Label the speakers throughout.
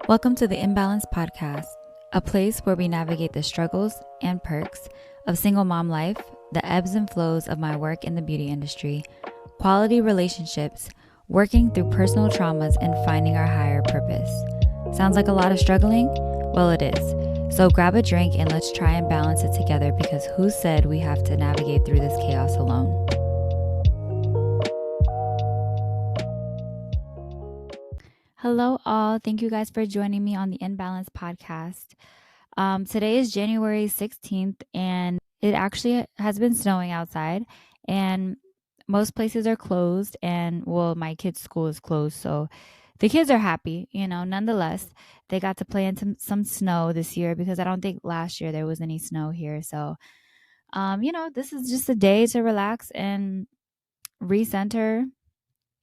Speaker 1: Welcome to the Imbalance Podcast, a place where we navigate the struggles and perks of single mom life, the ebbs and flows of my work in the beauty industry, quality relationships, working through personal traumas, and finding our higher purpose. Sounds like a lot of struggling? Well, it is. So grab a drink and let's try and balance it together, because who said we have to navigate through this chaos alone? Hello, all. Thank you guys for joining me on the Imbalance Podcast. Today is January 16th, and it actually has been snowing outside, and most places are closed. And well, my kids' school is closed, so the kids are happy, nonetheless. They got to play in some snow this year, because I don't think last year there was any snow here. So, this is just a day to relax and recenter,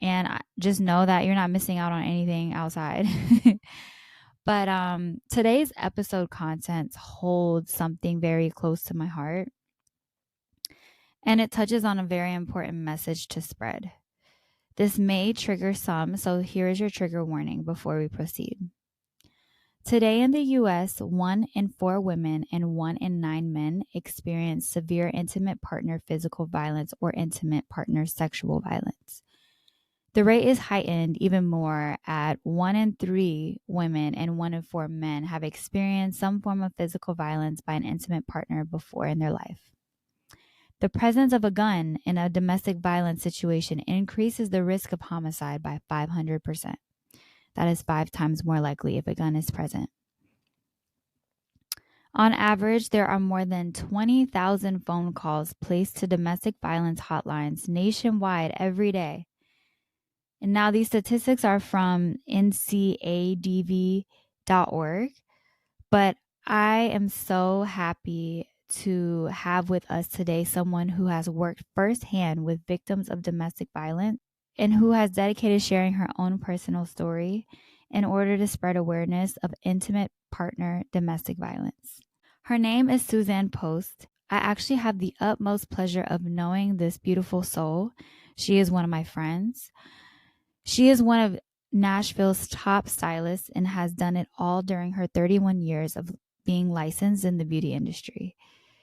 Speaker 1: and just know that you're not missing out on anything outside. But today's episode contents holds something very close to my heart, and it touches on a very important message to spread. This may trigger some, so here is your trigger warning before we proceed. Today in the US, 1 in 4 women and 1 in 9 men experience severe intimate partner physical violence or intimate partner sexual violence. The rate is heightened even more at 1 in 3 women and 1 in 4 men have experienced some form of physical violence by an intimate partner before in their life. The presence of a gun in a domestic violence situation increases the risk of homicide by 500%. That is 5 times more likely if a gun is present. On average, there are more than 20,000 phone calls placed to domestic violence hotlines nationwide every day. And now these statistics are from ncadv.org, but I am so happy to have with us today someone who has worked firsthand with victims of domestic violence and who has dedicated sharing her own personal story in order to spread awareness of intimate partner domestic violence. Her name is Susanne Post. I actually have the utmost pleasure of knowing this beautiful soul. She is one of my friends. She is one of Nashville's top stylists and has done it all during her 31 years of being licensed in the beauty industry.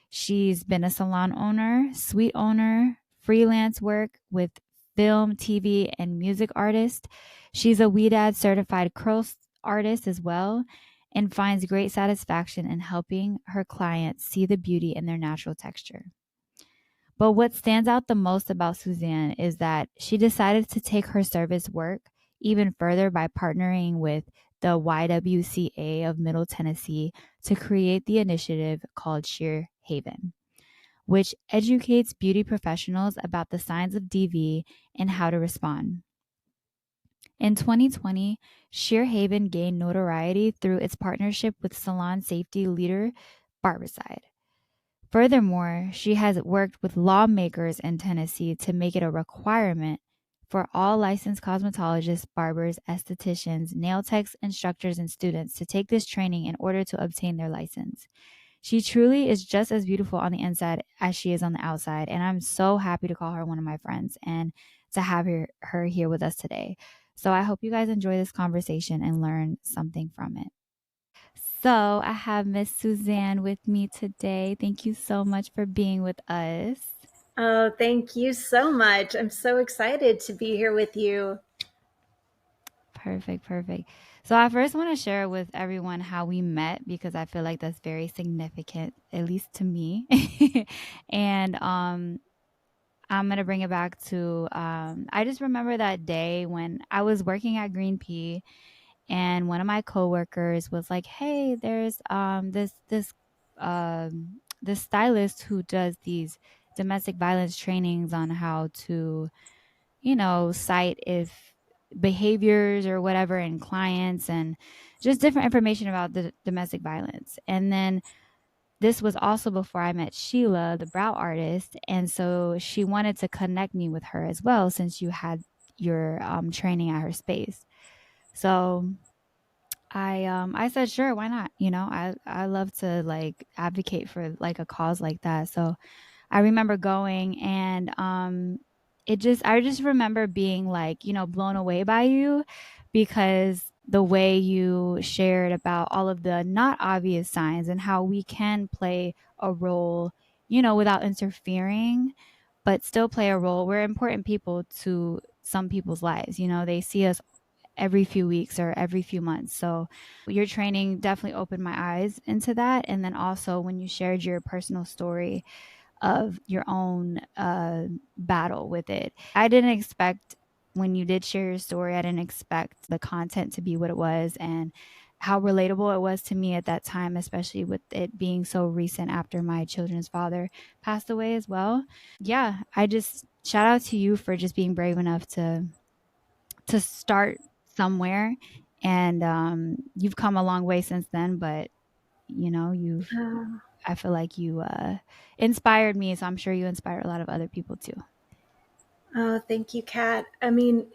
Speaker 1: She's been a salon owner, suite owner, freelance work with film, TV, and music artist. She's a WEDAD certified curl artist as well, and finds great satisfaction in helping her clients see the beauty in their natural texture. But what stands out the most about Susanne is that she decided to take her service work even further by partnering with the YWCA of Middle Tennessee to create the initiative called Shear Haven, which educates beauty professionals about the signs of DV and how to respond. In 2020, Shear Haven gained notoriety through its partnership with salon safety leader Barbicide. Furthermore, she has worked with lawmakers in Tennessee to make it a requirement for all licensed cosmetologists, barbers, estheticians, nail techs, instructors, and students to take this training in order to obtain their license. She truly is just as beautiful on the inside as she is on the outside, and I'm so happy to call her one of my friends and to have her here with us today. So I hope you guys enjoy this conversation and learn something from it. So I have Miss Susanne with me today. Thank you so much for being with us.
Speaker 2: Oh, thank you so much. I'm so excited to be here with you.
Speaker 1: Perfect. So I first want to share with everyone how we met, because I feel like that's very significant, at least to me. And I'm going to bring it back to I just remember that day when I was working at Green Pea, and one of my coworkers was like, "Hey, there's this stylist who does these domestic violence trainings on how to, cite if behaviors or whatever in clients, and just different information about the domestic violence." And then this was also before I met Sheila, the brow artist, and so she wanted to connect me with her as well, since you had your training at her space. So I said, sure, why not? I love to like advocate for like a cause like that. So I remember going, and I just remember being like, blown away by you, because the way you shared about all of the not obvious signs and how we can play a role, without interfering, but still play a role. We're important people to some people's lives. They see us every few weeks or every few months. So your training definitely opened my eyes into that. And then also when you shared your personal story of your own battle with it, I didn't expect, when you did share your story, I didn't expect the content to be what it was and how relatable it was to me at that time, especially with it being so recent after my children's father passed away as well. Yeah, I just shout out to you for just being brave enough to start somewhere. And you've come a long way since then, but you've
Speaker 2: Oh,
Speaker 1: I feel like you inspired me, so I'm sure you inspire a lot of other people too.
Speaker 2: oh, thank you, Kat. I mean,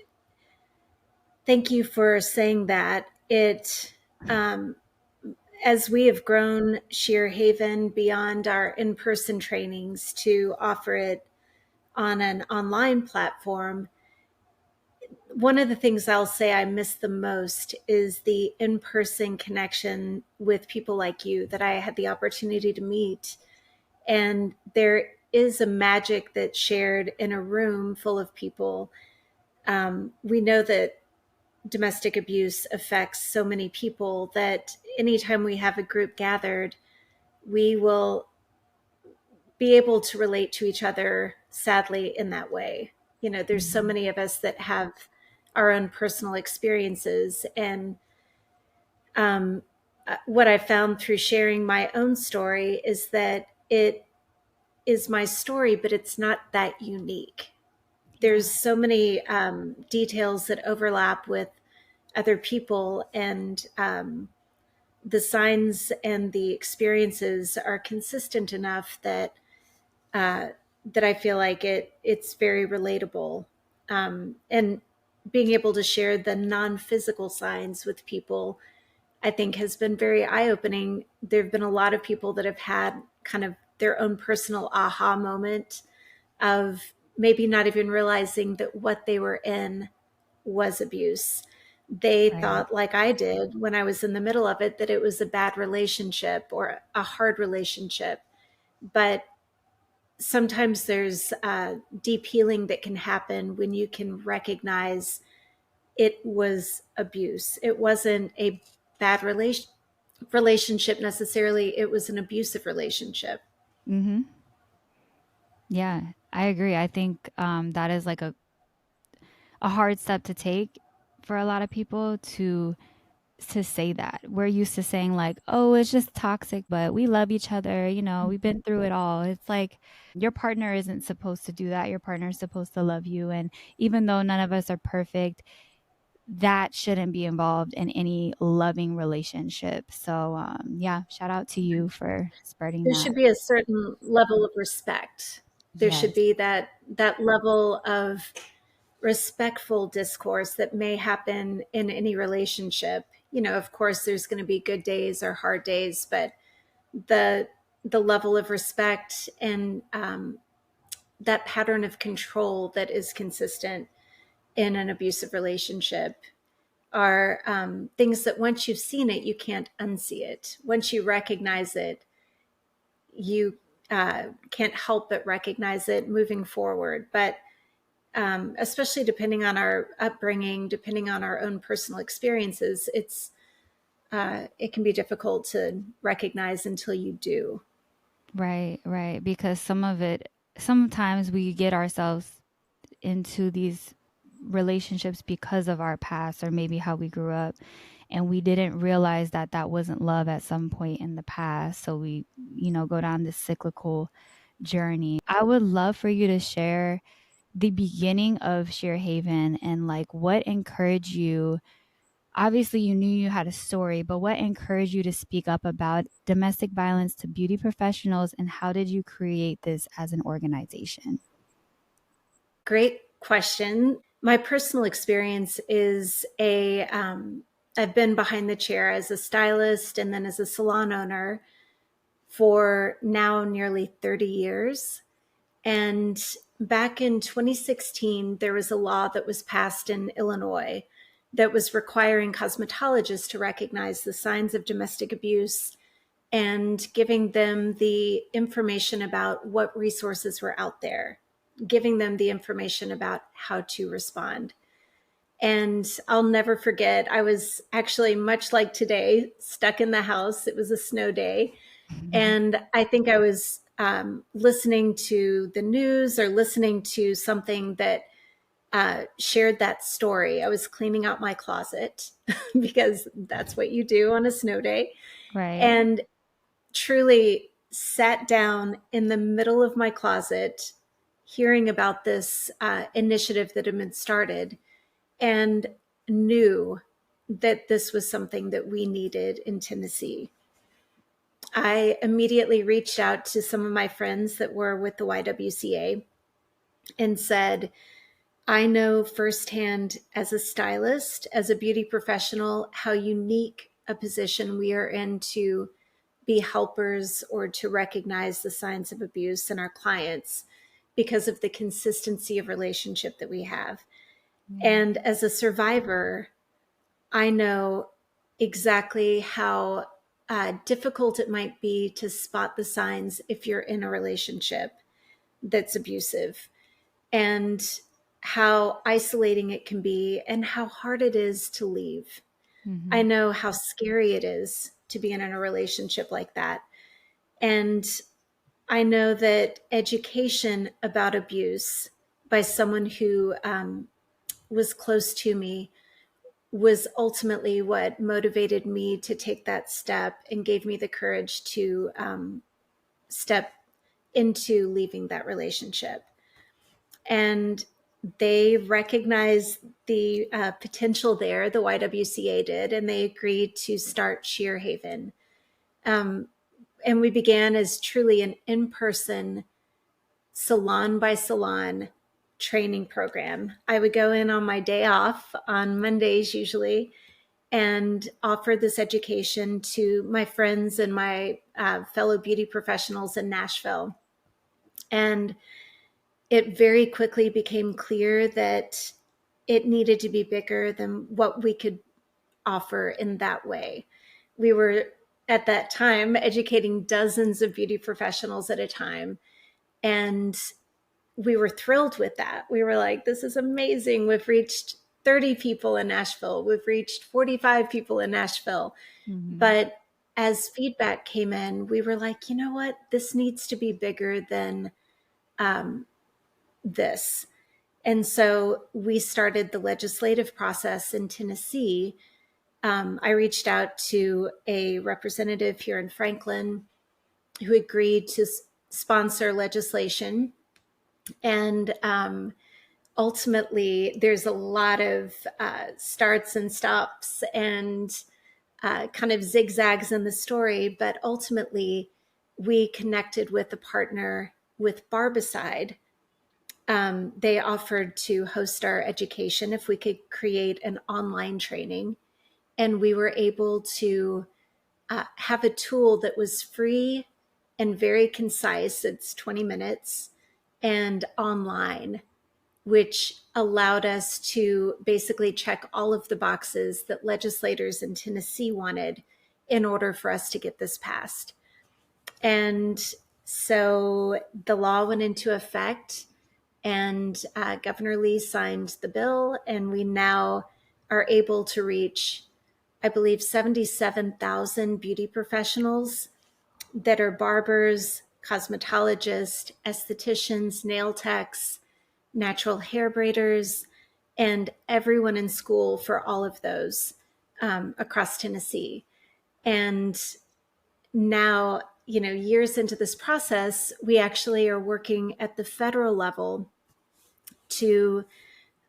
Speaker 2: thank you for saying that. Um, as we have grown Shear Haven beyond our in person trainings to offer it on an online platform, one of the things I'll say I miss the most is the in person connection with people like you that I had the opportunity to meet. And there is a magic that's shared in a room full of people. We know that domestic abuse affects so many people that anytime we have a group gathered, we will be able to relate to each other, sadly, in that way. There's so
Speaker 1: Mhm.
Speaker 2: many of us that have our own personal experiences. And um, what I found through sharing my own story is that it is my story, but it's not that unique. There's
Speaker 1: Yeah.
Speaker 2: so many details that overlap with other people, and the signs and the experiences are consistent enough uh, that I feel like it's very relatable. And being able to share the non-physical signs with people, I think, has been very eye-opening. There have been a lot of people that have had kind of their own personal aha moment of maybe not even realizing that what they were in was abuse. They
Speaker 1: Right.
Speaker 2: thought, like I did when I was in the middle of it, that it was a bad relationship or a hard relationship. But sometimes there's deep healing that can happen when you can recognize it was abuse. It wasn't a bad relationship necessarily, it was an abusive relationship.
Speaker 1: Mhm. Yeah, I agree. I think that is like a hard step to take for a lot of people to say that. We're used to saying like, "Oh, it's just toxic, but we love each other, we've been through it all." It's like your partner isn't supposed to do that. Your partner is supposed to love you, and even though none of us are perfect, that shouldn't be involved in any loving relationship. So, yeah, shout out to you for spreading
Speaker 2: There
Speaker 1: that.
Speaker 2: should be a certain level of respect. There should
Speaker 1: Yes.
Speaker 2: be that level of respectful discourse that may happen in any relationship. Of course, there's going to be good days or hard days, but the the level of respect and that pattern of control that is consistent in an abusive relationship are things that once you've seen it, you can't unsee it. Once you recognize it, you can't help but recognize it moving forward. But especially depending on our upbringing, depending on our own personal experiences, it can be difficult to recognize until you do.
Speaker 1: Right, right. Because sometimes we get ourselves into these relationships because of our past or maybe how we grew up, and we didn't realize that that wasn't love at some point in the past. So we, go down this cyclical journey. I would love for you to share the beginning of Sheer Haven and like what encouraged you. Obviously, you knew you had a story, but what encouraged you to speak up about domestic violence to beauty professionals, and how did you create this as an organization?
Speaker 2: Great question. My personal experience is I've been behind the chair as a stylist and then as a salon owner for now nearly 30 years. And back in 2016, there was a law that was passed in Illinois that was requiring cosmetologists to recognize the signs of domestic abuse and giving them the information about what resources were out there, giving them the information about how to respond. And I'll never forget, I was actually, much like today, stuck in the house. It was a snow day. And I think I was listening to the news or listening to something that shared that story. I was cleaning out my closet because that's what you do on a snow day.
Speaker 1: Right.
Speaker 2: And truly sat down in the middle of my closet, hearing about this initiative that had been started, and knew that this was something that we needed in Tennessee. I immediately reached out to some of my friends that were with the YWCA and said, I know firsthand as a stylist, as a beauty professional, how unique a position we are in to be helpers or to recognize the signs of abuse in our clients because of the consistency of relationship that we have.
Speaker 1: Yeah.
Speaker 2: And as a survivor, I know exactly how difficult it might be to spot the signs if you're in a relationship that's abusive, and how isolating it can be and how hard it is to leave. I
Speaker 1: Mm-hmm.
Speaker 2: know how scary it is to be in a relationship like that. And I know that education about abuse by someone who was close to me was ultimately what motivated me to take that step and gave me the courage to step into leaving that relationship. And they recognized the potential there, the YWCA did, and they agreed to start Shear Haven. Um, and we began as truly an in-person, salon by salon training program. I would go in on my day off on Mondays usually and offer this education to my friends and my fellow beauty professionals in Nashville. And it very quickly became clear that it needed to be bigger than what we could offer in that way. We were at that time educating dozens of beauty professionals at a time. And we were thrilled with that. We were like, this is amazing. We've reached 30 people in Nashville. We've reached 45 people in Nashville.
Speaker 1: Mm-hmm.
Speaker 2: But as feedback came in, we were like, you know what? This needs to be bigger than um, this. And so we started the legislative process in Tennessee. I reached out to a representative here in Franklin who agreed to sponsor legislation. And ultimately, there's a lot of starts and stops and kind of zigzags in the story. But ultimately, we connected with a partner with Barbicide. They offered to host our education if we could create an online training. And we were able to have a tool that was free and very concise. It's 20 minutes and online, which allowed us to basically check all of the boxes that legislators in Tennessee wanted in order for us to get this passed. And so the law went into effect, and Governor Lee signed the bill, and we now are able to reach, I believe, 77,000 beauty professionals that are barbers, cosmetologists, estheticians, nail techs, natural hair braiders, and everyone in school for all of those across Tennessee. And now, you know, years into this process, we actually are working at the federal level to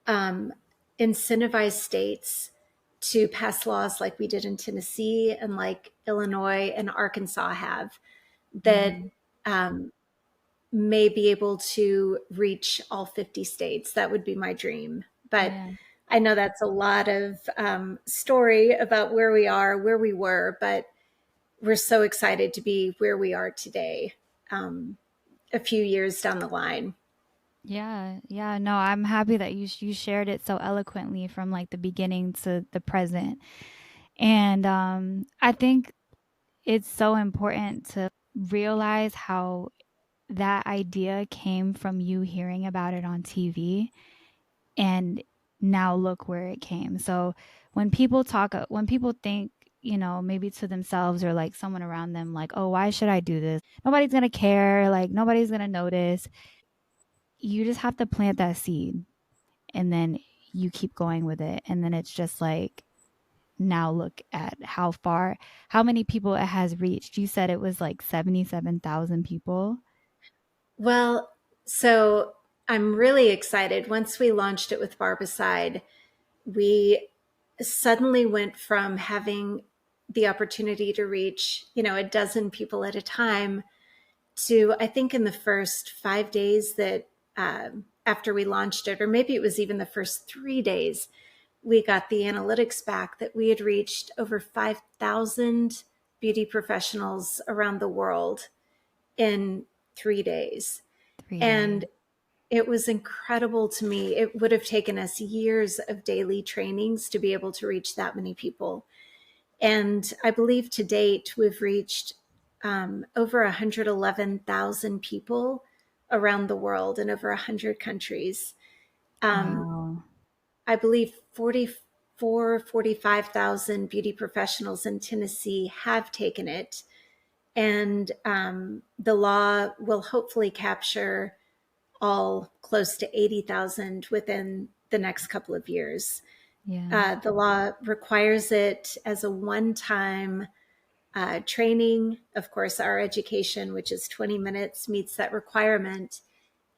Speaker 2: incentivize states to pass laws like we did in Tennessee and like Illinois and Arkansas have, that
Speaker 1: Mm-hmm.
Speaker 2: may be able to reach all 50 states. That would be my dream. But
Speaker 1: Yeah.
Speaker 2: I know that's a lot of story about where we are, where we were, but we're so excited to be where we are today, a few years down the line.
Speaker 1: Yeah, yeah. No, I'm happy that you shared it so eloquently from like the beginning to the present. And I think it's so important to realize how that idea came from you hearing about it on TV, and now look where it came. So when people think, maybe to themselves or like someone around them, like, oh, why should I do this? Nobody's going to care. Like, nobody's going to notice. You just have to plant that seed, and then you keep going with it. And then it's just like, now look at how many people it has reached. You said it was like 77,000 people.
Speaker 2: Well, so I'm really excited. Once we launched it with Barbicide, we suddenly went from having the opportunity to reach, a dozen people at a time to, I think, in the first 5 days that after we launched it, or maybe it was even the first 3 days, we got the analytics back that we had reached over 5,000 beauty professionals around the world in 3 days.
Speaker 1: 3 days.
Speaker 2: And it was incredible to me. It would have taken us years of daily trainings to be able to reach that many people. And I believe to date, we've reached over 111,000 people around the world in over 100 countries. Um,
Speaker 1: Wow.
Speaker 2: I believe 45,000 beauty professionals in Tennessee have taken it. And the law will hopefully capture all close to 80,000 within the next couple of years.
Speaker 1: Yeah.
Speaker 2: The law requires it as a one-time training. Of course, our education, which is 20 minutes, meets that requirement.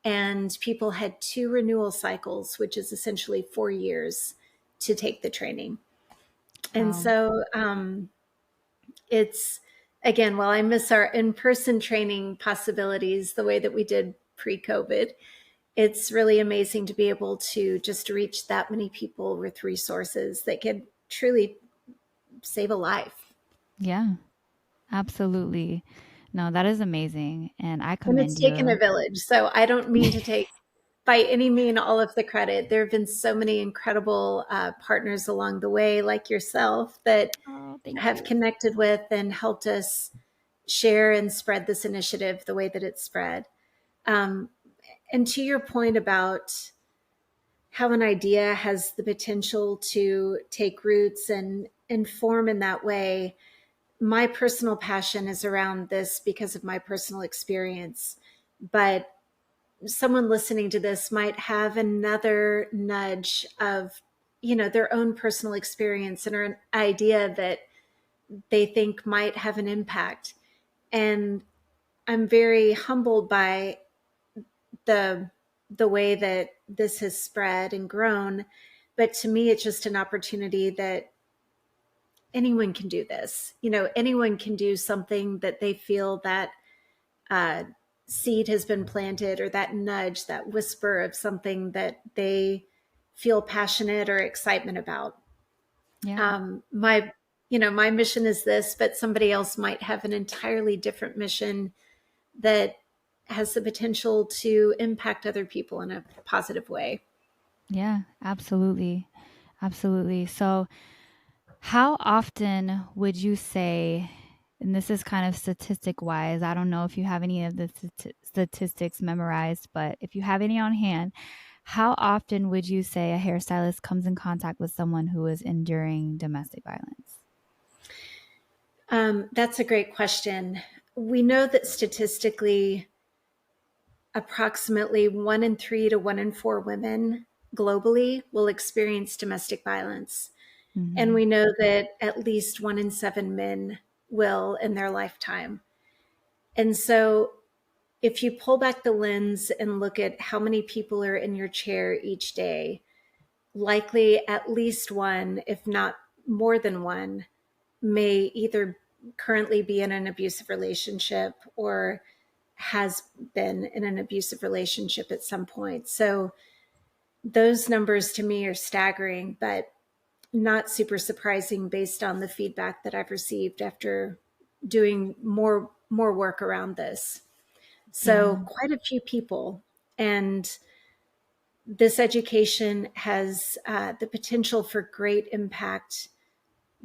Speaker 2: And people had 2 renewal cycles, which is essentially 4 years to take the training. And
Speaker 1: Wow.
Speaker 2: so it's, again, while I miss our in person training possibilities the way that we did pre COVID, it's really amazing to be able to just reach that many people with resources that could truly save a life.
Speaker 1: Yeah. Absolutely. No, that is amazing, and I
Speaker 2: And it's
Speaker 1: commend
Speaker 2: taken a
Speaker 1: you.
Speaker 2: village. So I don't mean to take by any mean all of the credit. There have been so many incredible partners along the way, like yourself, that
Speaker 1: Oh, thank
Speaker 2: have
Speaker 1: you.
Speaker 2: connected with and helped us share and spread this initiative the way that it's spread. Um, and to your point about how an idea has the potential to take roots and form in that way, my personal passion is around this because of my personal experience. But someone listening to this might have another nudge of, their own personal experience and or an idea that they think might have an impact. And I'm very humbled by the the way that this has spread and grown. But to me, it's just an opportunity that anyone can do this. Anyone can do something that they feel that uh, seed has been planted, or that nudge, that whisper of something that they feel passionate or excitement about.
Speaker 1: Yeah.
Speaker 2: My mission is this, but somebody else might have an entirely different mission that has the potential to impact other people in a positive way.
Speaker 1: Yeah, absolutely. Absolutely. So, how often would you say, and this is kind of statistic wise, I don't know if you have any of the statistics memorized, but if you have any on hand, how often would you say a hairstylist comes in contact with someone who is enduring domestic violence?
Speaker 2: That's a great question. We know that statistically, approximately 1 in 3 to 1 in 4 women globally will experience domestic violence. And
Speaker 1: Hmm.
Speaker 2: we know that at least 1 in 7 men will in their lifetime. And so if you pull back the lens and look at how many people are in your chair each day, likely at least one, if not more than one, may either currently be in an abusive relationship or has been in an abusive relationship at some point. So those numbers to me are staggering, but not super surprising based on the feedback that I've received after doing more work around this. So
Speaker 1: Yeah.
Speaker 2: quite a few people. And this education has the potential for great impact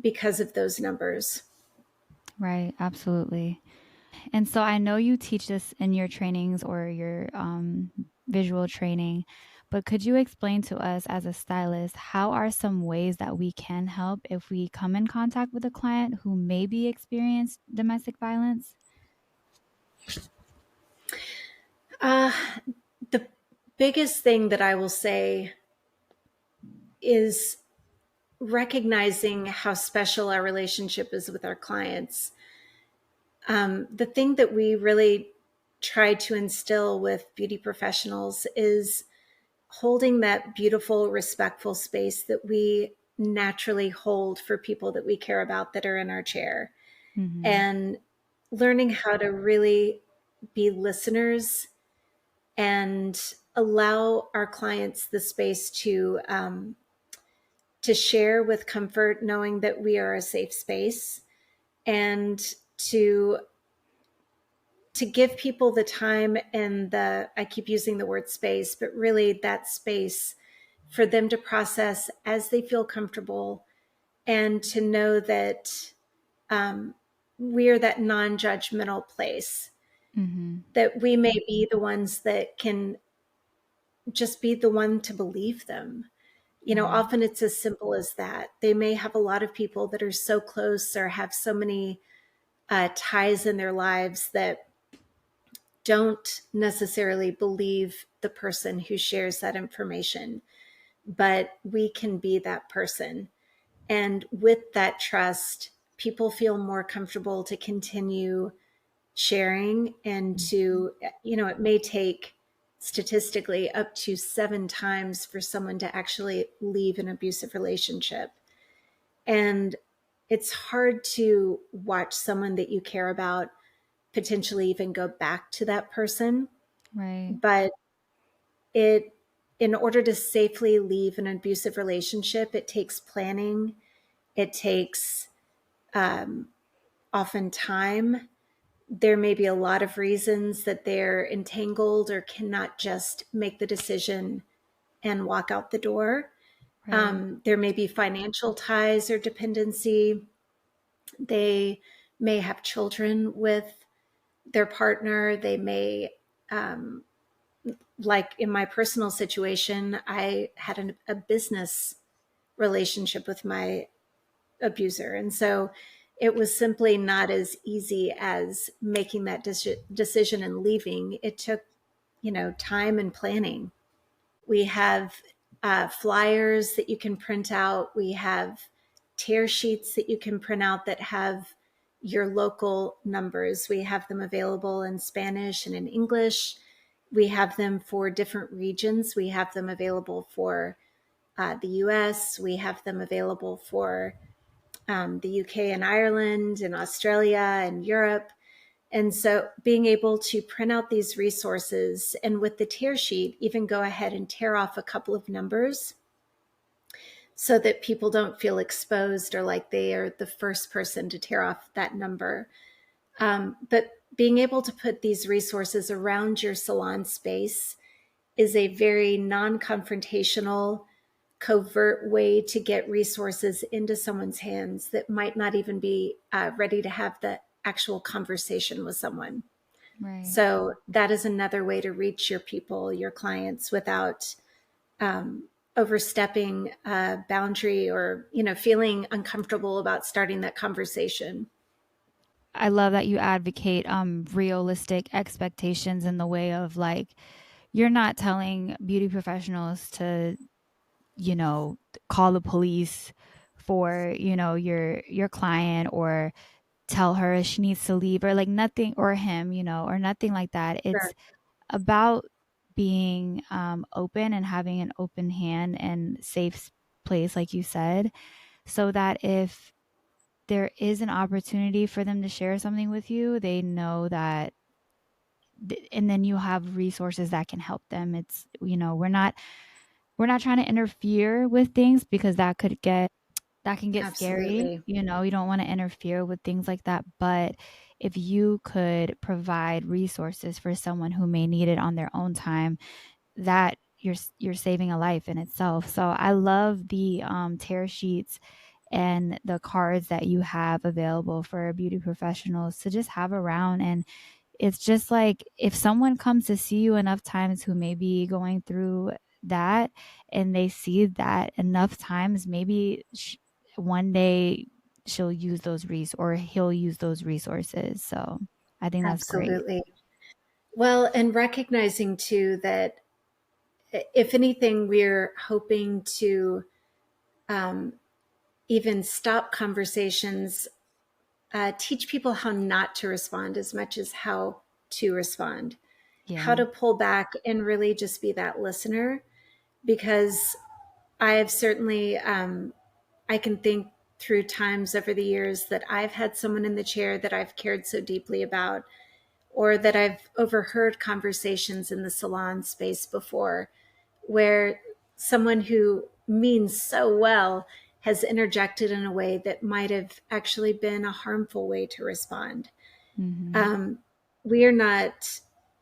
Speaker 2: because of those numbers.
Speaker 1: Right, absolutely. And so I know you teach this in your trainings or your visual training, but could you explain to us as a stylist, how are some ways that we can help if we come in contact with a client who maybe experienced domestic violence?
Speaker 2: Uh, the biggest thing that I will say is recognizing how special our relationship is with our clients. The thing that we really try to instill with beauty professionals is holding that beautiful, respectful space that we naturally hold for people that we care about that are in our chair,
Speaker 1: Mm-hmm.
Speaker 2: and learning how to really be listeners and allow our clients the space to share with comfort, knowing that we are a safe space, and to to give people the time and the, I keep using the word space, but really that space for them to process as they feel comfortable, and to know that um, we're that non-judgmental place,
Speaker 1: Mm-hmm.
Speaker 2: that we may be the ones that can just be the one to believe them.
Speaker 1: Right.
Speaker 2: Often it's as simple as that. They may have a lot of people that are so close or have so many ties in their lives that don't necessarily believe the person who shares that information, but we can be that person. And with that trust, people feel more comfortable to continue sharing, and to, it may take statistically up to 7 times for someone to actually leave an abusive relationship. And it's hard to watch someone that you care about potentially even go back to that person.
Speaker 1: Right.
Speaker 2: But it, in order to safely leave an abusive relationship, it takes planning. It takes um, often time. There may be a lot of reasons that they're entangled or cannot just make the decision and walk out the door.
Speaker 1: Right.
Speaker 2: There may be financial ties or dependency. They may have children with their partner. They may, like in my personal situation, I had a business relationship with my abuser. And so it was simply not as easy as making that decision and leaving. It took, time and planning. We have flyers that you can print out. We have tear sheets that you can print out that have your local numbers. We have them available in Spanish and in English. We have them for different regions. We have them available for the US. We have them available for the UK and Ireland and Australia and Europe. And so being able to print out these resources, and with the tear sheet, even go ahead and tear off a couple of numbers so that people don't feel exposed or like they are the first person to tear off that number. But being able to put these resources around your salon space is a very non-confrontational, covert way to get resources into someone's hands that might not even be ready to have the actual conversation with someone.
Speaker 1: Right.
Speaker 2: So that is another way to reach your people, your clients, without overstepping a boundary, or feeling uncomfortable about starting that conversation.
Speaker 1: I love that you advocate realistic expectations in the way of like you're not telling beauty professionals to, you know, call the police for, your client, or tell her she needs to leave, or like nothing, or him, or nothing like that.
Speaker 2: Sure.
Speaker 1: It's about being open and having an open hand and safe place, like you said, so that if there is an opportunity for them to share something with you, they know that, and then you have resources that can help them. It's, we're not trying to interfere with things, because that can get scary.
Speaker 2: Absolutely.
Speaker 1: You don't want to interfere with things like that. But if you could provide resources for someone who may need it on their own time, that, you're saving a life in itself. So I love the tear sheets and the cards that you have available for beauty professionals to just have around. And it's just like if someone comes to see you enough times who may be going through that and they see that enough times, maybe one day she'll use those or he'll use those resources. So I think that's great.
Speaker 2: Absolutely. Well, and recognizing too that if anything, we're hoping to um, even stop conversations, teach people how not to respond as much as how to respond, how
Speaker 1: Yeah.
Speaker 2: to pull back and really just be that listener. Because I have certainly, I can think through times over the years that I've had someone in the chair that I've cared so deeply about, or that I've overheard conversations in the salon space before where someone who means so well has interjected in a way that might have actually been a harmful way to respond.
Speaker 1: Mm-hmm.
Speaker 2: Um, we are not,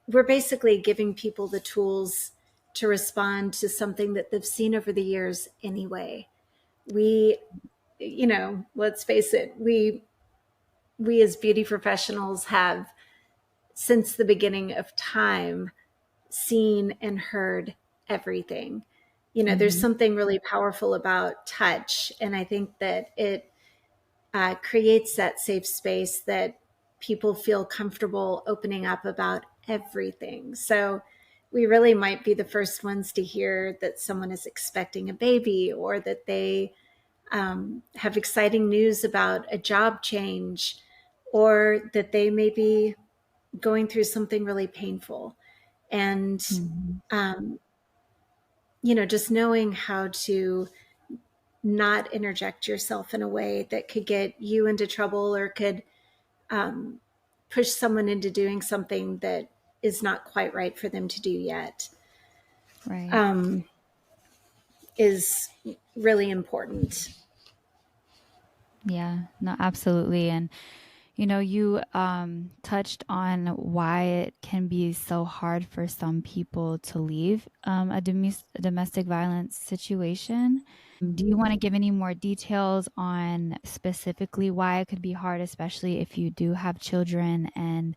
Speaker 2: we're basically giving people the tools to respond to something that they've seen over the years anyway. We, let's face it, we as beauty professionals have, since the beginning of time, seen and heard everything. There's
Speaker 1: Mm-hmm.
Speaker 2: something really powerful about touch. And I think that it creates that safe space that people feel comfortable opening up about everything. So we really might be the first ones to hear that someone is expecting a baby, or that they have exciting news about a job change, or that they may be going through something really painful. And
Speaker 1: Mm-hmm.
Speaker 2: um, just knowing how to not interject yourself in a way that could get you into trouble, or could um, push someone into doing something that is not quite right for them to do yet,
Speaker 1: Right.
Speaker 2: um, is really important.
Speaker 1: Yeah, no, absolutely. And you touched on why it can be so hard for some people to leave a domestic violence situation. Do you want to give any more details on specifically why it could be hard, especially if you do have children and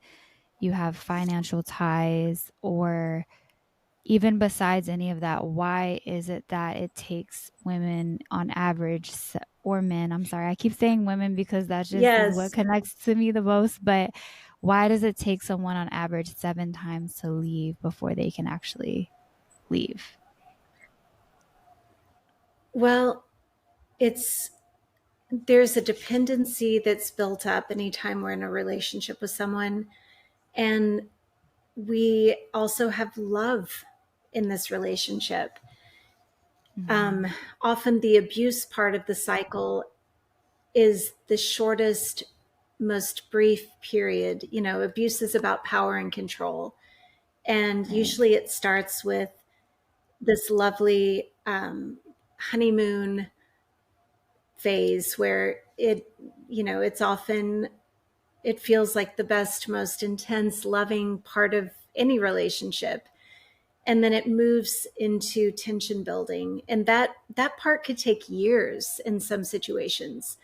Speaker 1: you have financial ties, or even besides any of that, why is it that it takes women on average, or men? I'm sorry, I keep saying women because that just is what
Speaker 2: Yes.
Speaker 1: connects to me the most. But why does it take someone on average 7 times to leave before they can actually leave?
Speaker 2: Well, it's there's a dependency that's built up anytime we're in a relationship with someone. And we also have love in this relationship. Um,
Speaker 1: Mm-hmm.
Speaker 2: Often the abuse part of the cycle is the shortest, most brief period. Abuse is about power and control. And
Speaker 1: Right.
Speaker 2: usually it starts with this lovely honeymoon phase where it's often, it feels like the best, most intense, loving part of any relationship. And then it moves into tension building. And that part could take years in some situations.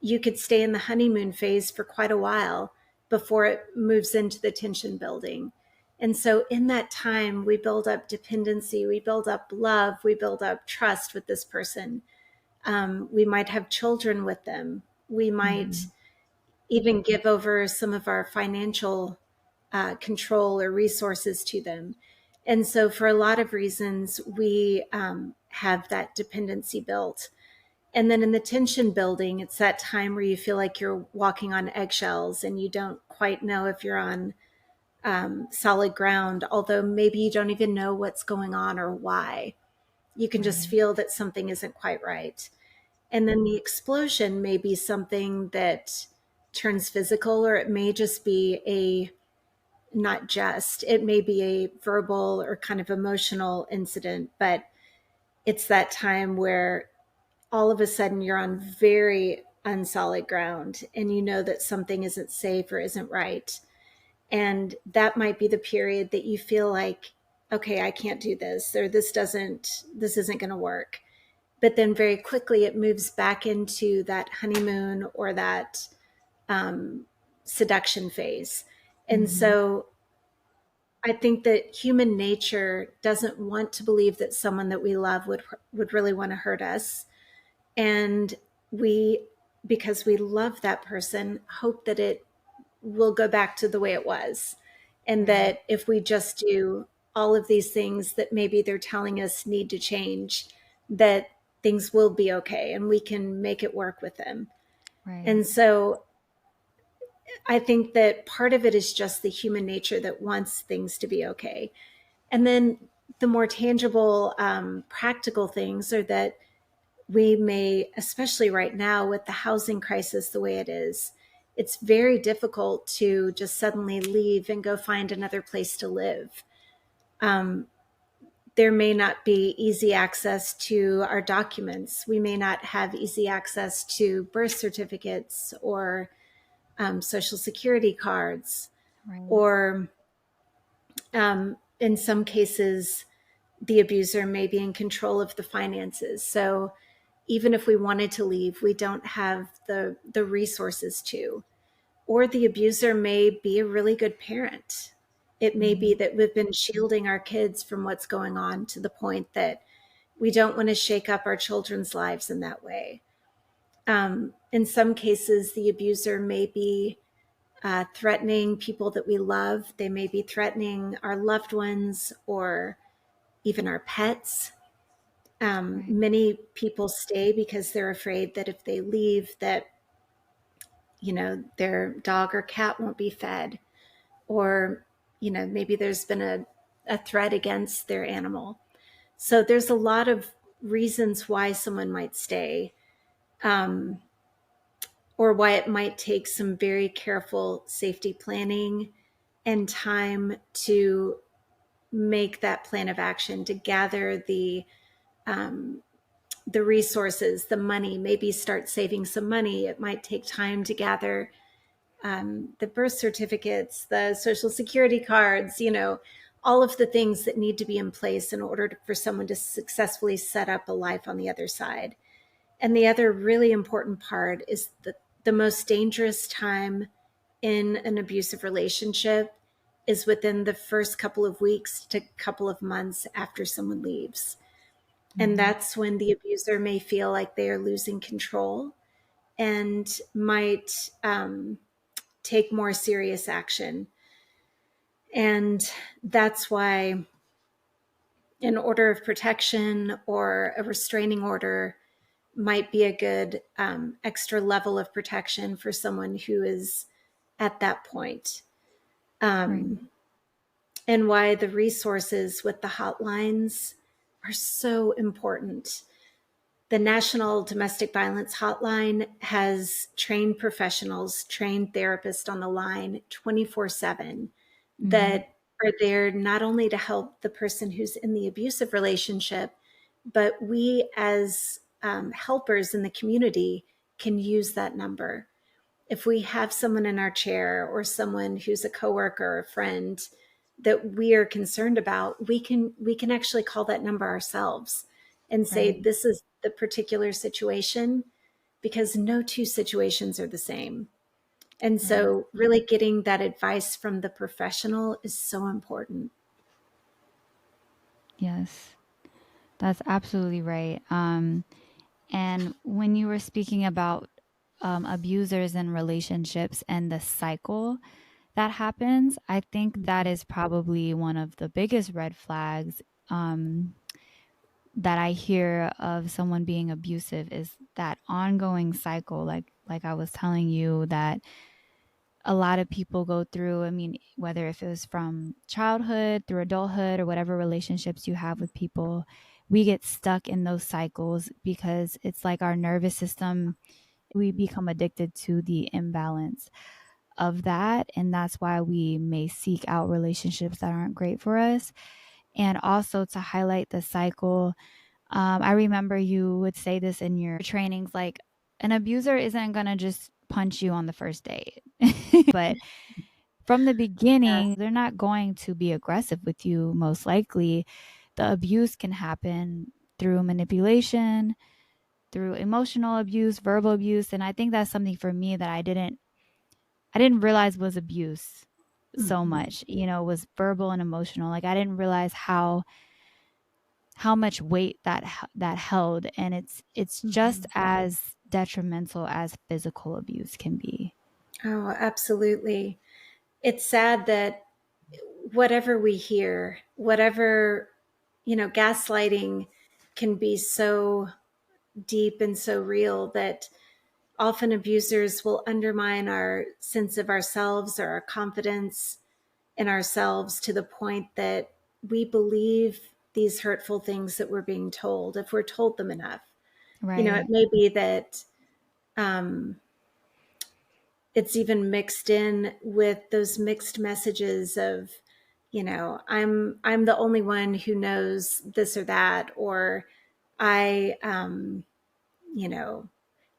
Speaker 2: You could stay in the honeymoon phase for quite a while before it moves into the tension building. And so in that time, we build up dependency, we build up love, we build up trust with this person. We might have children with them. We might
Speaker 1: Mm-hmm.
Speaker 2: even give over some of our financial control or resources to them. And so, for a lot of reasons, we have that dependency built. And then in the tension building, it's that time where you feel like you're walking on eggshells and you don't quite know if you're on solid ground, although maybe you don't even know what's going on or why. You can just
Speaker 1: Right.
Speaker 2: feel that something isn't quite right. And then the explosion may be something that turns physical, or it may just be not just, it may be a verbal or kind of emotional incident, but it's that time where all of a sudden you're on very unsolid ground and you know that something isn't safe or isn't right. And that might be the period that you feel like okay, I can't do this, or this isn't going to work. But then very quickly it moves back into that honeymoon or that um, seduction phase. And
Speaker 1: Mm-hmm.
Speaker 2: so I think that human nature doesn't want to believe that someone that we love would really want to hurt us. And we, because we love that person, hope that it will go back to the way it was. And
Speaker 1: Right.
Speaker 2: that if we just do all of these things that maybe they're telling us need to change, that things will be okay and we can make it work with them.
Speaker 1: Right.
Speaker 2: And so I think that part of it is just the human nature that wants things to be okay. And then the more tangible, practical things are that we may, especially right now with the housing crisis the way it is, it's very difficult to just suddenly leave and go find another place to live. Um, there may not be easy access to our documents. We may not have easy access to birth certificates or social security cards,
Speaker 1: Right.
Speaker 2: or in some cases, the abuser may be in control of the finances. So even if we wanted to leave, we don't have the resources to. Or the abuser may be a really good parent. It may be
Speaker 1: Mm-hmm.
Speaker 2: that we've been shielding our kids from what's going on to the point that we don't want to shake up our children's lives in that way. In some cases, the abuser may be threatening people that we love. They may be threatening our loved ones or even our pets.
Speaker 1: Right.
Speaker 2: Many people stay because they're afraid that if they leave, that their dog or cat won't be fed, or maybe there's been a threat against their animal. So there's a lot of reasons why someone might stay, um, or why it might take some very careful safety planning and time to make that plan of action, to gather the resources, the money, maybe start saving some money. It might take time to gather the birth certificates, the social security cards, all of the things that need to be in place in order for someone to successfully set up a life on the other side. And the other really important part is that the most dangerous time in an abusive relationship is within the first couple of weeks to couple of months after someone leaves. And
Speaker 1: Mm-hmm.
Speaker 2: that's when the abuser may feel like they are losing control and might take more serious action. And that's why an order of protection or a restraining order might be a good extra level of protection for someone who is at that point.
Speaker 1: Right.
Speaker 2: Um, and why the resources with the hotlines are so important. The National Domestic Violence Hotline has trained professionals, trained therapists on the line 24/7
Speaker 1: Mm-hmm.
Speaker 2: that are there not only to help the person who's in the abusive relationship, but we as helpers in the community can use that number. If we have someone in our chair or someone who's a coworker or a friend that we are concerned about, we can actually call that number ourselves and say,
Speaker 1: Right.
Speaker 2: this is the particular situation, because no two situations are the same. And
Speaker 1: Right.
Speaker 2: so really getting that advice from the professional is so important.
Speaker 1: Yes. That's absolutely right. And when you were speaking about abusers and relationships and the cycle that happens, I think that is probably one of the biggest red flags um, that I hear of someone being abusive is that ongoing cycle. Like I was telling you that a lot of people go through. I mean, whether if it was from childhood through adulthood or whatever relationships you have with people, we get stuck in those cycles because it's like our nervous system, we become addicted to the imbalance of that. And that's why we may seek out relationships that aren't great for us. And also to highlight the cycle, I remember you would say this in your trainings, like an abuser isn't going to just punch you on the first date, but from the beginning, they're not going to be aggressive with you, most likely. The abuse can happen through manipulation, through emotional abuse, verbal abuse. And I think that's something for me that I didn't realize was abuse so
Speaker 2: Mhm.
Speaker 1: much, was verbal and emotional. Like I didn't realize how much weight that held, and it's just
Speaker 2: Mhm.
Speaker 1: as detrimental as physical abuse can be.
Speaker 2: Oh, absolutely. It's sad that whatever we hear, whatever, gaslighting can be so deep and so real that often abusers will undermine our sense of ourselves or our confidence in ourselves to the point that we believe these hurtful things that we're being told if we're told them enough. It
Speaker 1: Right.
Speaker 2: may be that um, it's even mixed in with those mixed messages of, I'm the only one who knows this or that, or I, you know,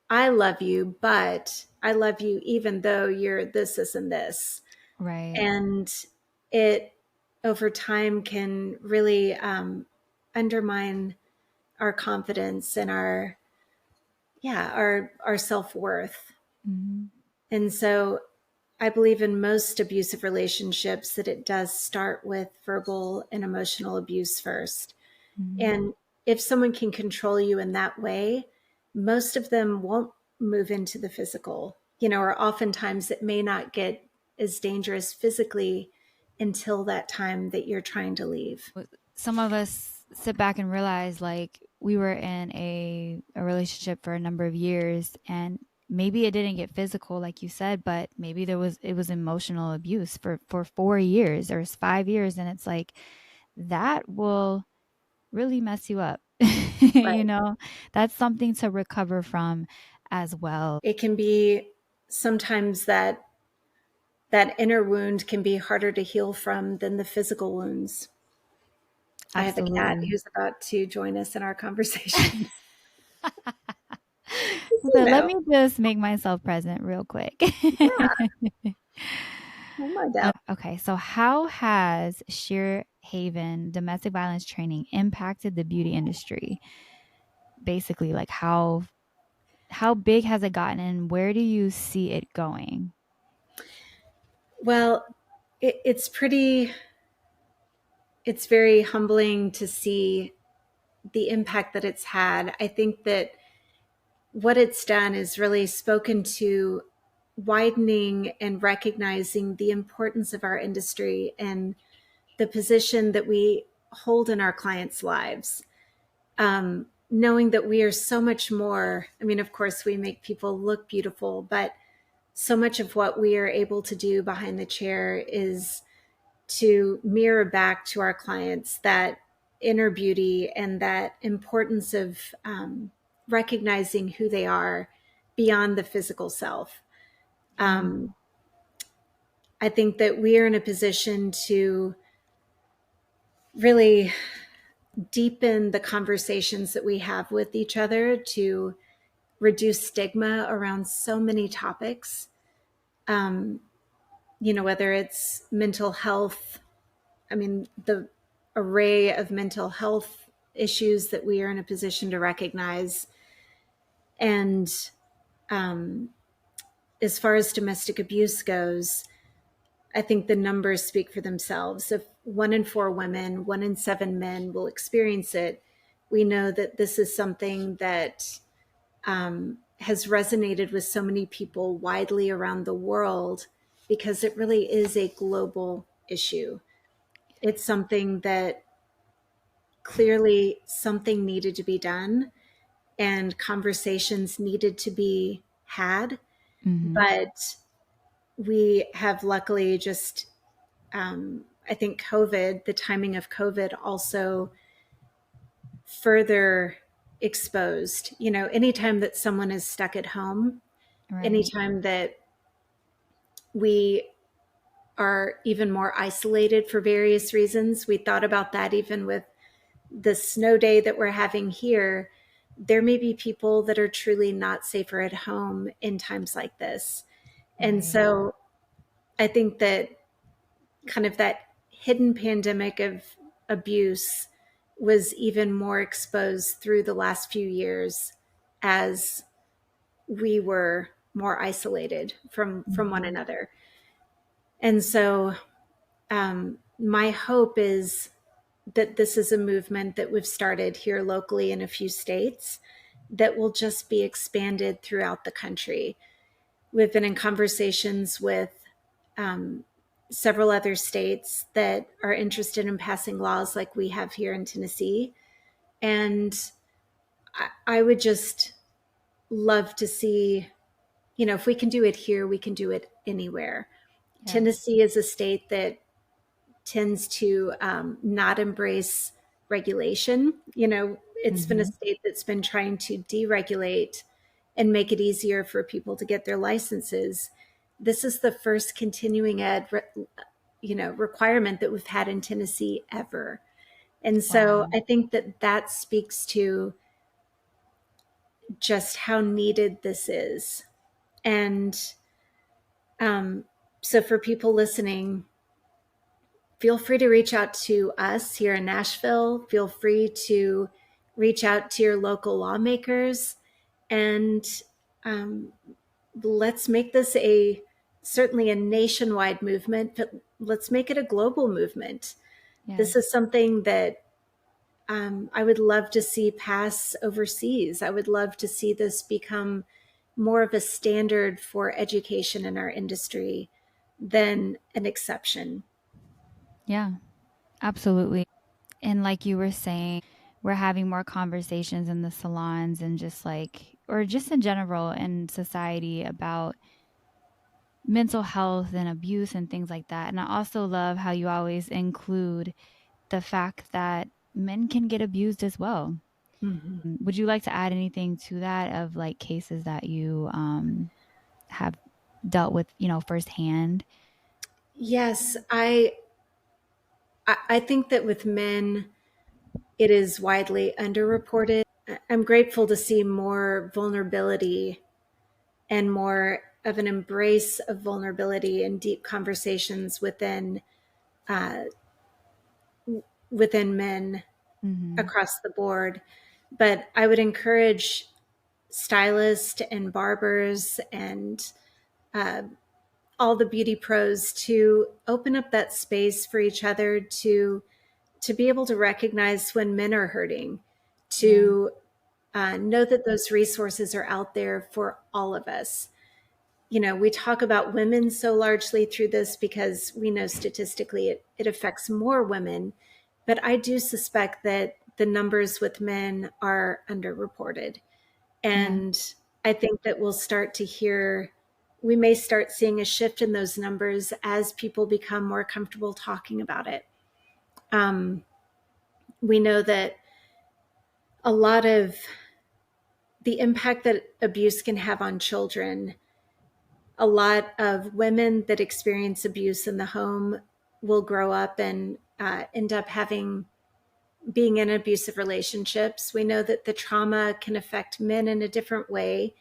Speaker 2: I love you, but I love you even though you're this, and this.
Speaker 1: Right.
Speaker 2: And it over time can really undermine our confidence and our self-worth.
Speaker 1: Mhm.
Speaker 2: And so I believe in most abusive relationships that it does start with verbal and emotional abuse first.
Speaker 1: Mhm.
Speaker 2: And if someone can control you in that way, most of them won't move into the physical, or oftentimes it may not get as dangerous physically until that time that you're trying to leave.
Speaker 1: Some of us sit back and realize like we were in a relationship for a number of years, and maybe it didn't get physical like you said, but maybe it was emotional abuse for 4 years or 5 years, and it's like that will really mess you up. you
Speaker 2: Right.
Speaker 1: know, that's something to recover from as well.
Speaker 2: It can be sometimes that inner wound can be harder to heal from than the physical wounds. I have a cat
Speaker 1: Absolutely.
Speaker 2: who's about to join us in our conversation.
Speaker 1: So
Speaker 2: you
Speaker 1: let
Speaker 2: know,
Speaker 1: me just make myself present real quick.
Speaker 2: yeah, no doubt.
Speaker 1: Okay, so how has Shear Haven domestic violence training impacted the beauty industry? Basically, like how big has it gotten, and where do you see it going?
Speaker 2: Well, it's very humbling to see the impact that it's had. I think that what it's done is really spoken to widening and recognizing the importance of our industry and the position that we hold in our clients' lives. Knowing that we are so much more. I mean, of course, we make people look beautiful, but so much of what we are able to do behind the chair is to mirror back to our clients that inner beauty and that importance of recognizing who they are beyond the physical self.
Speaker 1: Mm,
Speaker 2: Um, I think that we are in a position to really deepen the conversations that we have with each other to reduce stigma around so many topics. Um, whether it's mental health, I mean, the array of mental health issues that we are in a position to recognize. And um, as far as domestic abuse goes, I think the numbers speak for themselves. If 1 in 4 women, 1 in 7 men will experience it, we know that this is something that has resonated with so many people widely around the world because it really is a global issue. It's something that clearly something needed to be done and conversations needed to be had.
Speaker 1: mhm.
Speaker 2: But we have luckily just, I think the timing of COVID also further exposed, anytime that someone is stuck at home,
Speaker 1: Right.
Speaker 2: anytime that we are even more isolated for various reasons. We thought about that even with the snow day that we're having here. There may be people that are truly not safer at home in times like this. And
Speaker 1: Right.
Speaker 2: so I think that kind of that hidden pandemic of abuse was even more exposed through the last few years as we were more isolated from one
Speaker 1: Mhm.
Speaker 2: another. And so my hope is that this is a movement that we've started here locally in a few states that will just be expanded throughout the country. We've been in conversations with um, several other states that are interested in passing laws like we have here in Tennessee. And I would just love to see, if we can do it here, we can do it anywhere.
Speaker 1: Yes.
Speaker 2: Tennessee is a state that tends to not embrace regulation. It's been a
Speaker 1: Mhm.
Speaker 2: state that's been trying to deregulate and make it easier for people to get their licenses. This is the first continuing ed, requirement that we've had in Tennessee ever. And so
Speaker 1: Wow.
Speaker 2: I think that that speaks to just how needed this is. And so for people listening, feel free to reach out to us here in Nashville. Feel free to reach out to your local lawmakers, and um, let's make this certainly a nationwide movement, but let's make it a global movement. This is
Speaker 1: Yes.
Speaker 2: something that I would love to see pass overseas. I would love to see this become more of a standard for education in our industry than an exception.
Speaker 1: Yeah, absolutely. And like you were saying, we're having more conversations in the salons and just like, or just in general in society about mental health and abuse and things like that. And I also love how you always include the fact that men can get abused as well.
Speaker 2: Mhm.
Speaker 1: Would you like to add anything to that of like cases that you have dealt with, firsthand?
Speaker 2: Yes, I think that with men, it is widely underreported. I'm grateful to see more vulnerability and more of an embrace of vulnerability and deep conversations uh, within men
Speaker 1: Mhm.
Speaker 2: across the board. But I would encourage stylists and barbers and uh, all the beauty pros to open up that space for each other to be able to recognize when men are hurting,
Speaker 1: Yeah.
Speaker 2: to know that those resources are out there for all of us. We talk about women so largely through this because we know statistically it affects more women, but I do suspect that the numbers with men are underreported.
Speaker 1: Yeah.
Speaker 2: And I think that we may start seeing a shift in those numbers as people become more comfortable talking about it. Um, we know that a lot of the impact that abuse can have on children, a lot of women that experience abuse in the home will grow up and end up being in abusive relationships. We know that the trauma can affect men in a different way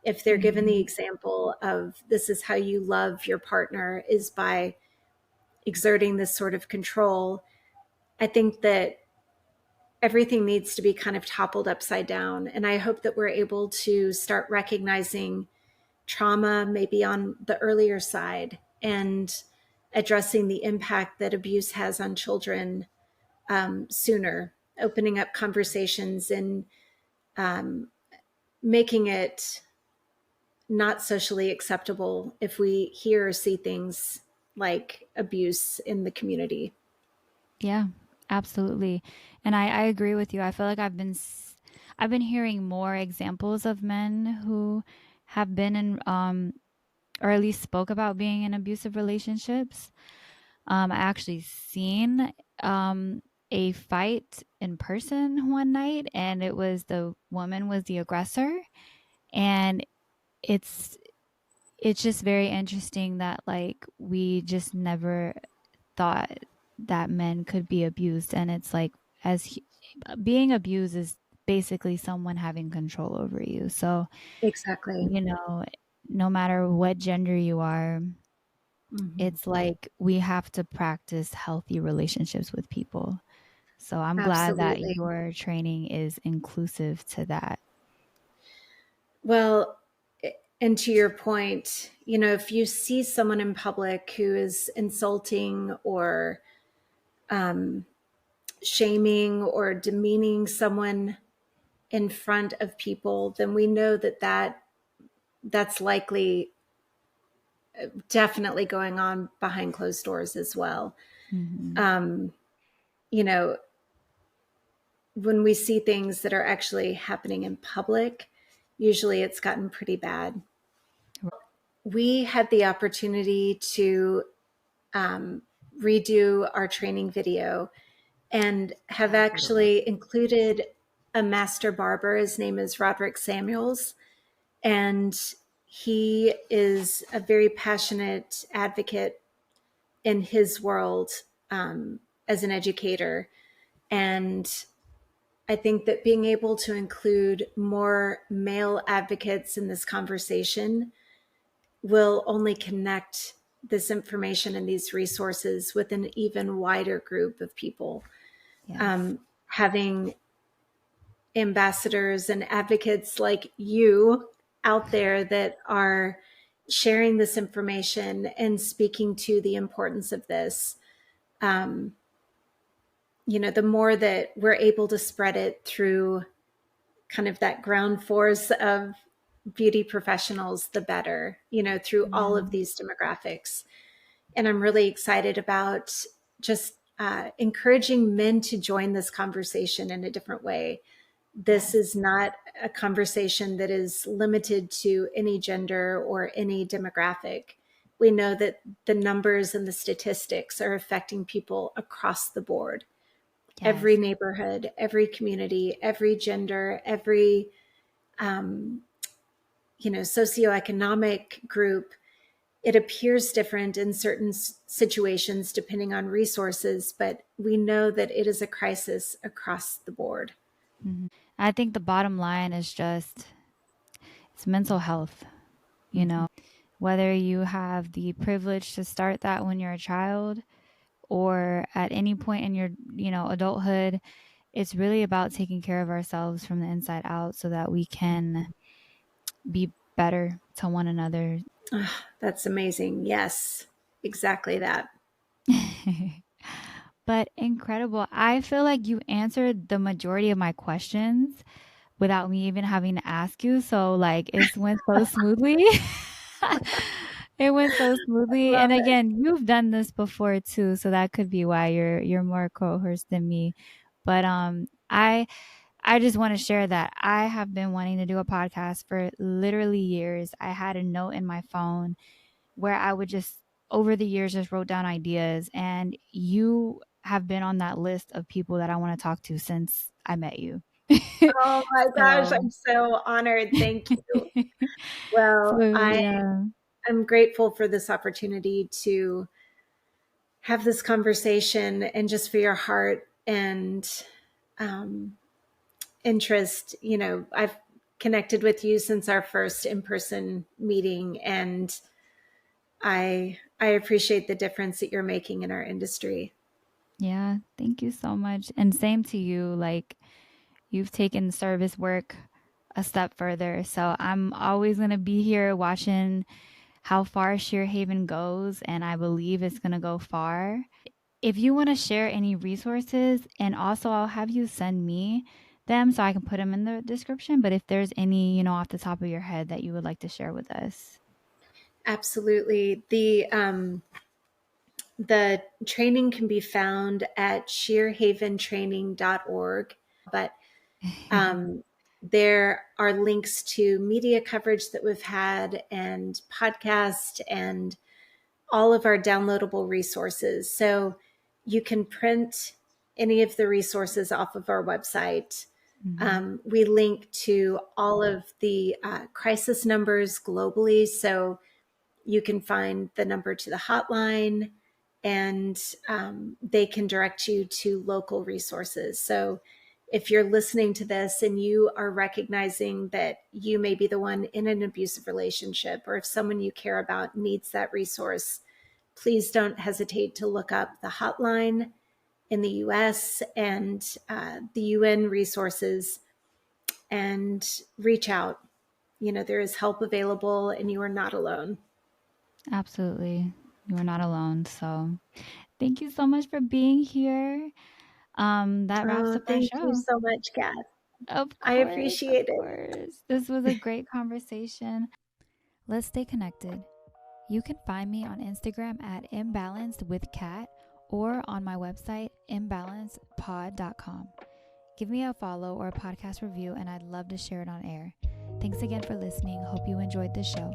Speaker 2: if they're given the
Speaker 1: Mhm.
Speaker 2: example of this is how you love your partner is by exerting this sort of control. I think that everything needs to be kind of toppled upside down. And I hope that we're able to start recognizing trauma maybe on the earlier side and addressing the impact that abuse has on children sooner, opening up conversations and um, making it not socially acceptable if we hear or see things like abuse in the community.
Speaker 1: Yeah, absolutely. And I agree with you. I feel like I've been hearing more examples of men who have been in or at least spoke about being in abusive relationships. I actually seen a fight in person one night, and it was the woman was the aggressor. And it's it's just very interesting that like we just never thought that men could be abused, and it's like as being abused is basically someone having control over you. So,
Speaker 2: Exactly.
Speaker 1: you know, no matter what gender you are,
Speaker 2: Mm-hmm.
Speaker 1: it's like we have to practice healthy relationships with people. So I'm glad that
Speaker 2: Absolutely.
Speaker 1: your training is inclusive to that.
Speaker 2: Well, and to your point, if you see someone in public who is insulting or um, shaming or demeaning someone in front of people, then we know that's likely definitely going on behind closed doors as well.
Speaker 1: Mm-hmm.
Speaker 2: Um, you know, when we see things that are actually happening in public, usually it's gotten pretty bad. We had the opportunity to um, redo our training video and have actually included a master barber. His name is Roderick Samuels, and he is a very passionate advocate in his world as an educator. And I think that being able to include more male advocates in this conversation will only connect this information and these resources with an even wider group of people.
Speaker 1: Yes.
Speaker 2: Having ambassadors and advocates like you out there that are sharing this information and speaking to the importance of this, um, the more that we're able to spread it through kind of that ground force of beauty professionals, the better, through all
Speaker 1: Yeah.
Speaker 2: of these demographics. And I'm really excited about just encouraging men to join this conversation in a different way. This
Speaker 1: Yes.
Speaker 2: is not a conversation that is limited to any gender or any demographic. We know that the numbers and the statistics are affecting people across the board. Every
Speaker 1: Yes.
Speaker 2: neighborhood, every community, every gender, every um, socioeconomic group. It appears different in certain situations depending on resources, but we know that it is a crisis across the board.
Speaker 1: I think the bottom line is just it's mental health, you
Speaker 2: Mm-hmm.
Speaker 1: know, whether you have the privilege to start that when you're a child or at any point in your, adulthood, it's really about taking care of ourselves from the inside out so that we can be better to one another.
Speaker 2: Oh, that's amazing. Yes, exactly that.
Speaker 1: But incredible. I feel like you answered the majority of my questions without me even having to ask you. So like it went so smoothly. It went so smoothly.
Speaker 2: Love
Speaker 1: And
Speaker 2: it.
Speaker 1: again, you've done this before too, so that could be why you're more coerced than me. But I just want to share that I have been wanting to do a podcast for literally years. I had a note in my phone where I would just over the years just wrote down ideas, and you have been on that list of people that I want to talk to since I met you.
Speaker 2: Oh my gosh,
Speaker 1: So
Speaker 2: I'm so honored. Thank you. Well,
Speaker 1: so yeah.
Speaker 2: I'm grateful for this opportunity to have this conversation and just for your heart and um, interest. I've connected with you since our first in-person meeting, and I appreciate the difference that you're making in our industry.
Speaker 1: Yeah, thank you so much. And same to you. Like you've taken service work a step further. So I'm always going to be here watching how far Shear Haven goes, and I believe it's going to go far. If you want to share any resources, and also I'll have you send me them so I can put them in the description. But if there's any, off the top of your head that you would like to share with us.
Speaker 2: Absolutely. The training can be found at shearhaventraining.org, but there are links to media coverage that we've had and podcast and all of our downloadable resources. So you can print any of the resources off of our website.
Speaker 1: Mhm.
Speaker 2: We link to all of the crisis numbers globally. So you can find the number to the hotline, and they can direct you to local resources. So if you're listening to this and you are recognizing that you may be the one in an abusive relationship, or if someone you care about needs that resource, please don't hesitate to look up the hotline in the US and the UN resources and reach out. There is help available and you are not alone.
Speaker 1: Absolutely. You are not alone. So thank you so much for being here. That wraps
Speaker 2: Oh,
Speaker 1: up our
Speaker 2: thank you
Speaker 1: show.
Speaker 2: so much, Kat.
Speaker 1: Of
Speaker 2: I
Speaker 1: course, of
Speaker 2: appreciate it.
Speaker 1: course. This was a great conversation. Let's stay connected. You can find me on Instagram at imbalanced with Kat or on my website imbalancedpod.com. Give me a follow or a podcast review and I'd love to share it on air. Thanks again for listening. Hope you enjoyed the show.